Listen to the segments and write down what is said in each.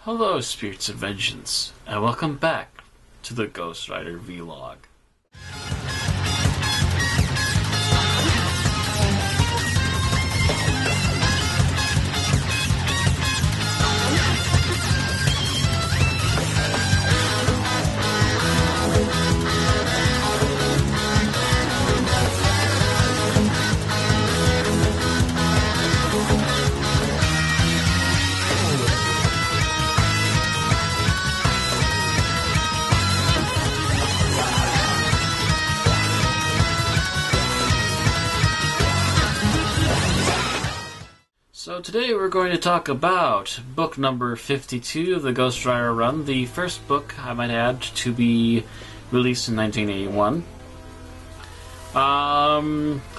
Hello, Spirits of Vengeance, and welcome back to the Ghost Rider Vlog. So today we're going to talk about book number 52 of the Ghost Rider run, the first book, I might add, to be released in 1981.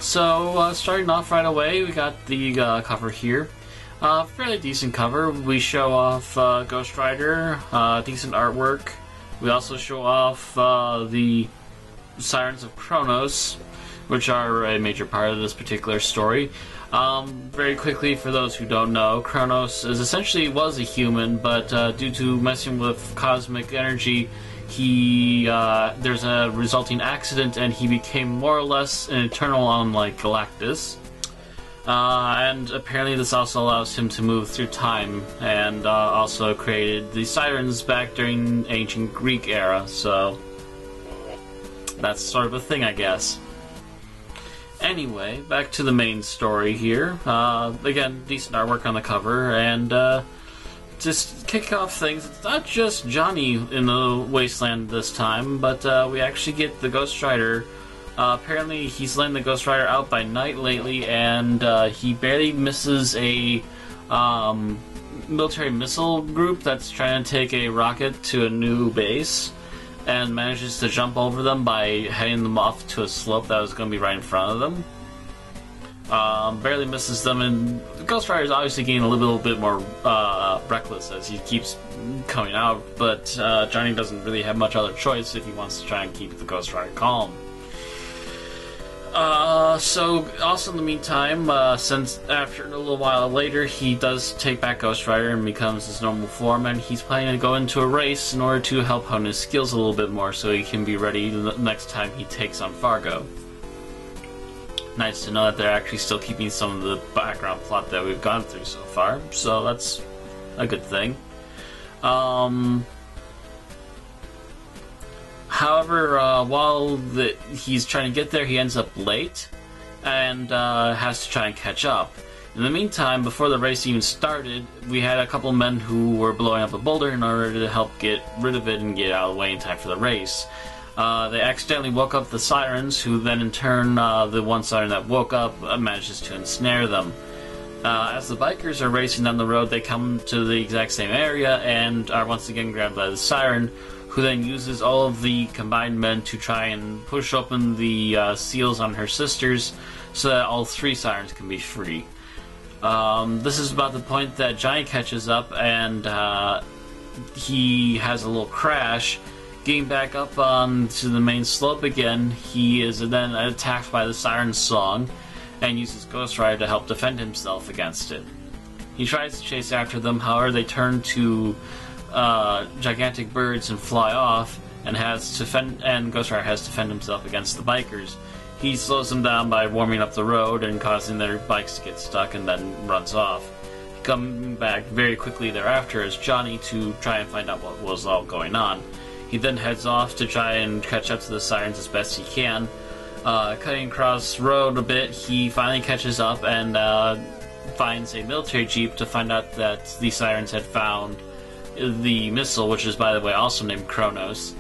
Starting off right away, we got the cover here. Fairly decent cover. We show off Ghost Rider, decent artwork. We also show off the Sirens of Kronos, which are a major part of this particular story. Very quickly, for those who don't know, Kronos was a human, but due to messing with cosmic energy, there's a resulting accident, and he became more or less an Eternal, unlike Galactus. And apparently this also allows him to move through time, and also created the Sirens back during ancient Greek era, so that's sort of a thing, I guess. Anyway, back to the main story here. Again, decent artwork on the cover, and just kick off things. It's not just Johnny in the wasteland this time, but we actually get the Ghost Rider. Apparently, he's letting the Ghost Rider out by night lately, and he barely misses a military missile group that's trying to take a rocket to a new base, and manages to jump over them by heading them off to a slope that was going to be right in front of them. Barely misses them, and the Ghost Rider is obviously getting a little bit more reckless as he keeps coming out, but Johnny doesn't really have much other choice if he wants to try and keep the Ghost Rider calm. So also in the meantime, since after a little while later, he does take back Ghost Rider and becomes his normal form, and he's planning to go into a race in order to help hone his skills a little bit more so he can be ready the next time he takes on Fargo. Nice to know that they're actually still keeping some of the background plot that we've gone through so far, so that's a good thing. However, while he's trying to get there, he ends up late and has to try and catch up. In the meantime, before the race even started, we had a couple men who were blowing up a boulder in order to help get rid of it and get out of the way in time for the race. They accidentally woke up the Sirens, who then in turn, the one Siren that woke up manages to ensnare them. As the bikers are racing down the road, they come to the exact same area and are once again grabbed by the Siren, who then uses all of the combined men to try and push open the seals on her sisters so that all three Sirens can be free. This is about the point that Johnny catches up, and he has a little crash. Getting back up onto the main slope again, he is then attacked by the Siren's song and uses Ghost Rider to help defend himself against it. He tries to chase after them, however they turn to gigantic birds and fly off, and Ghost Rider has to defend himself against the bikers. He slows them down by warming up the road and causing their bikes to get stuck, and then runs off. Coming back very quickly thereafter as Johnny to try and find out what was all going on. He then heads off to try and catch up to the Sirens as best he can. Cutting across the road a bit, he finally catches up and finds a military jeep to find out that the Sirens had found the missile, which is, by the way, also named Kronos,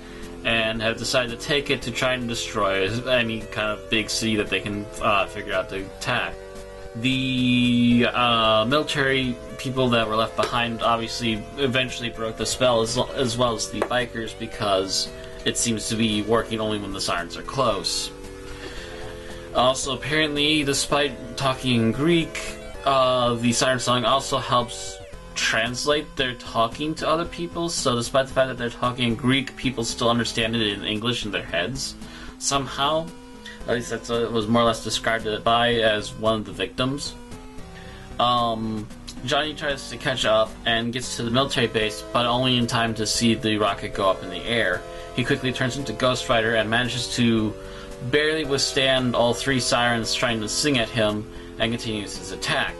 and have decided to take it to try and destroy any kind of big city that they can figure out to attack. The military people that were left behind obviously eventually broke the spell, as well as the bikers, because it seems to be working only when the Sirens are close. Also, apparently, despite talking in Greek, the Siren song also helps translate their talking to other people, so despite the fact that they're talking in Greek, people still understand it in English in their heads, somehow. At least that's what it was more or less described by as one of the victims. Johnny tries to catch up and gets to the military base, but only in time to see the rocket go up in the air. He quickly turns into Ghost Rider and manages to barely withstand all 3 sirens trying to sing at him and continues his attack.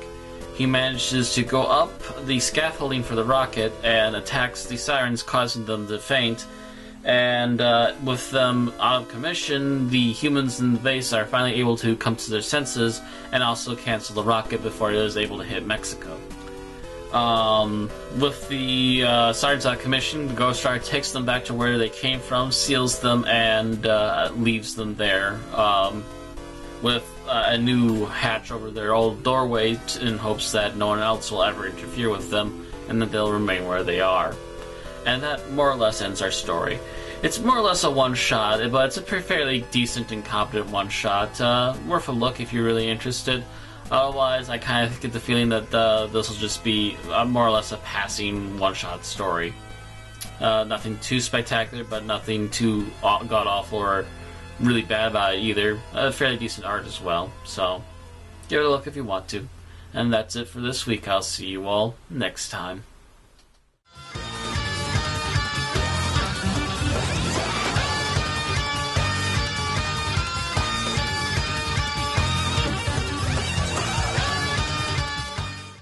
He manages to go up the scaffolding for the rocket and attacks the sirens, causing them to faint. And with them out of commission, the humans in the base are finally able to come to their senses and also cancel the rocket before it is able to hit Mexico. With the sirens out of commission, the Ghost Rider takes them back to where they came from, seals them, and leaves them there with a new hatch over their old doorway in hopes that no one else will ever interfere with them and that they'll remain where they are. And that more or less ends our story. It's more or less a one-shot, but it's a fairly decent and competent one-shot. Worth a look if you're really interested. Otherwise, I kind of get the feeling that this will just be more or less a passing one-shot story. Nothing too spectacular, but nothing too god-awful or really bad about it either. Fairly decent art as well, so give it a look if you want to. And that's it for this week. I'll see you all next time.